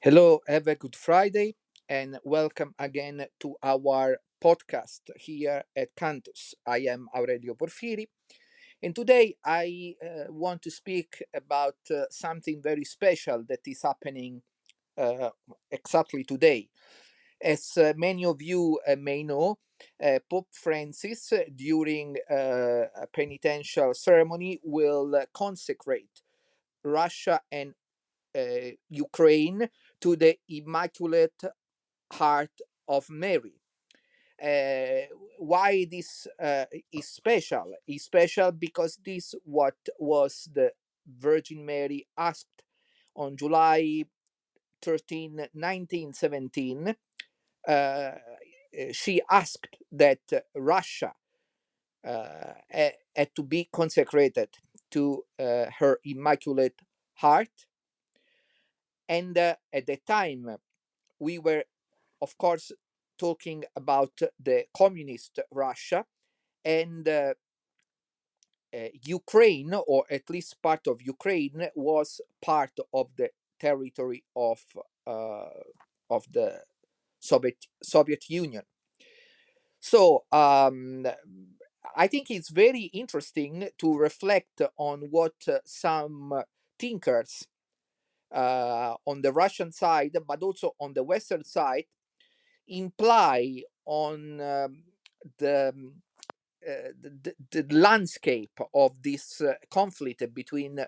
Hello, have a good Friday, and welcome again to our podcast here at Cantus. I am Aurelio Porfiri, and today I want to speak about something very special that is happening uh, exactly today. As many of you may know, Pope Francis, during a penitential ceremony, will consecrate Russia and Ukraine to the Immaculate Heart of Mary. Why this is special? Is special because this what was the Virgin Mary asked on July 13, 1917. She asked that Russia had to be consecrated to her Immaculate Heart. And at the time, we were, of course, talking about the communist Russia and Ukraine, or at least part of Ukraine, was part of the territory uh, the Soviet Union. So I think it's very interesting to reflect on what some thinkers on the Russian side, but also on the Western side, imply on the, the landscape of this conflict between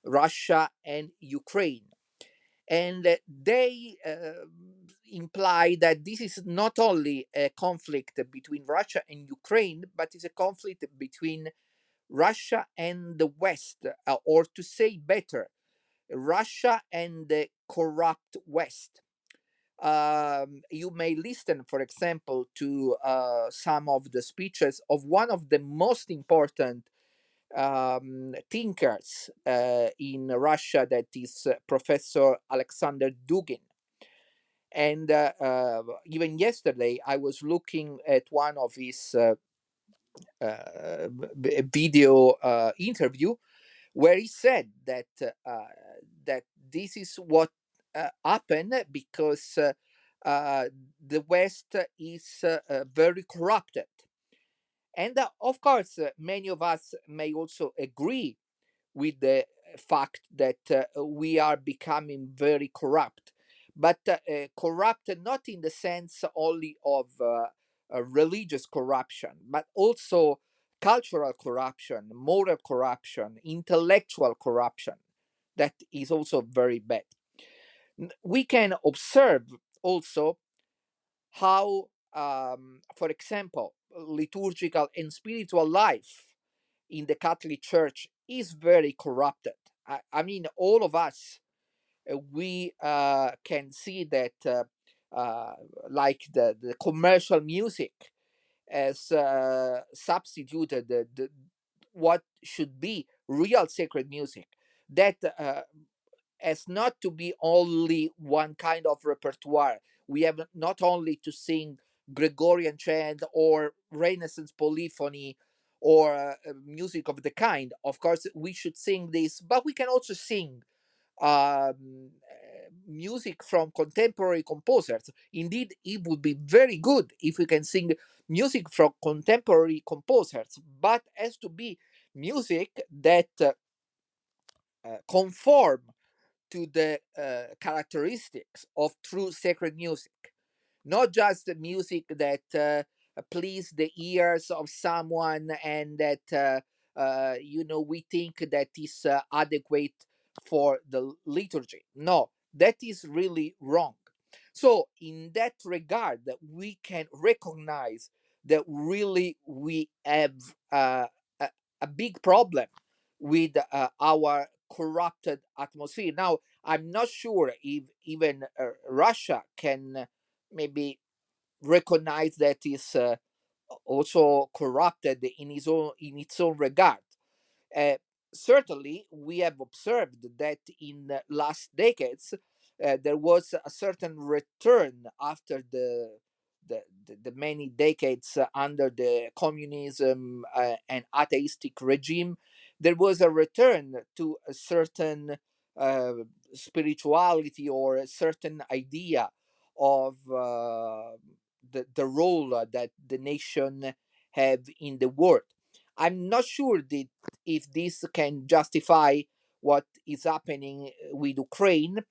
Russia and Ukraine. And they imply that this is not only a conflict between Russia and Ukraine, but it's a conflict between Russia and the West, or to say better, Russia and the corrupt West. You may listen, for example, to some of the speeches of one of the most important thinkers in Russia, that is Professor Alexander Dugin. And even yesterday, I was looking at one of his video interview where he said that this is what happened because the West is very corrupted. And of course, many of us may also agree with the fact that we are becoming very corrupt, but corrupt not in the sense only of religious corruption, but also cultural corruption, moral corruption, intellectual corruption. That is also very bad. We can observe also how, for example, liturgical and spiritual life in the Catholic Church is very corrupted. I mean, all of us, we can see that, like the commercial music has substituted what should be real sacred music. That has not to be only one kind of repertoire. We have not only to sing Gregorian chant or Renaissance polyphony or music of the kind. Of course, we should sing this, but we can also sing music from contemporary composers. Indeed, it would be very good if we can sing music from contemporary composers, but has to be music that conform to the characteristics of true sacred music, not just the music that please the ears of someone and that we think that is adequate for the liturgy. No, that is really wrong. So in that regard, we can recognize that really we have a, a big problem with our corrupted atmosphere. Now, I'm not sure if even Russia can maybe recognize that is also corrupted in its own regard. Uh, Certainly, we have observed that in the last decades there was a certain return after the many decades under the communism and atheistic regime. There was a return to a certain uh, spirituality or a certain idea of the role that the nation have in the world. I'm not sure that if this can justify what is happening with Ukraine,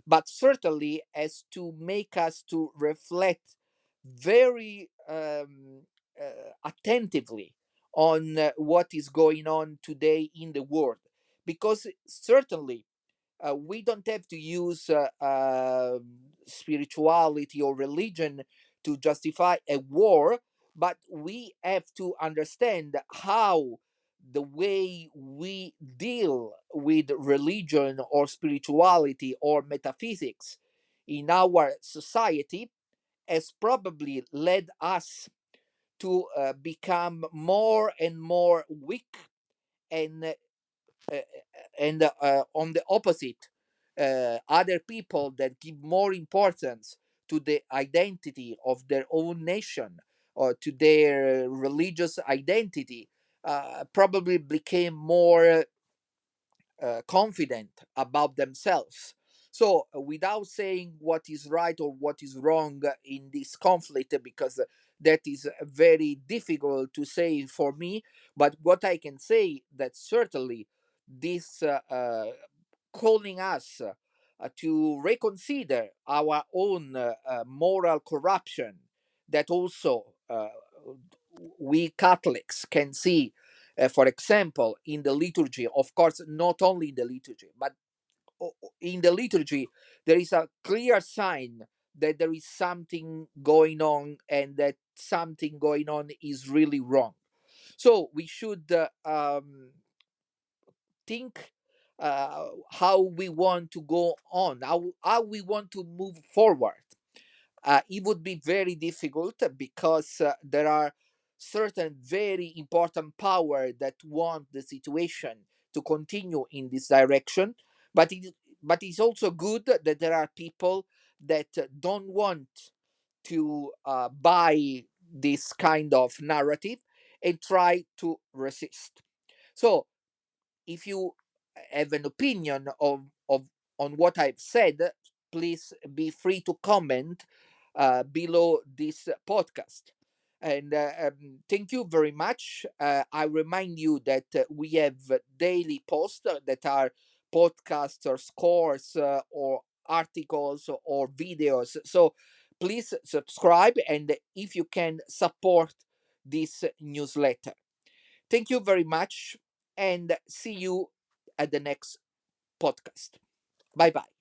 but certainly as to make us to reflect very attentively on what is going on today in the world, because certainly we don't have to use spirituality or religion to justify a war, but we have to understand how the way we deal with religion or spirituality or metaphysics in our society has probably led us to become more and more weak, and uh, on the opposite, other people that give more importance to the identity of their own nation or to their religious identity probably became more confident about themselves. So, without saying what is right or what is wrong in this conflict, because that is very difficult to say for me, but what I can say that certainly this calling us to reconsider our own moral corruption that also we Catholics can see, for example, in the liturgy, of course, not only in the liturgy, but in the liturgy, there is a clear sign that there is something going on and that something going on is really wrong. So we should think how we want to go on, how we want to move forward. It would be very difficult because there are certain very important power that want the situation to continue in this direction, but it's also good that there are people that don't want to buy this kind of narrative and try to resist. So if you have an opinion of on what I've said, please be free to comment below this podcast. And thank you very much. I remind you that we have daily posts that are podcasts or scores or articles or videos. So please subscribe, and if you can, support this newsletter. Thank you very much, and see you at the next podcast. Bye bye.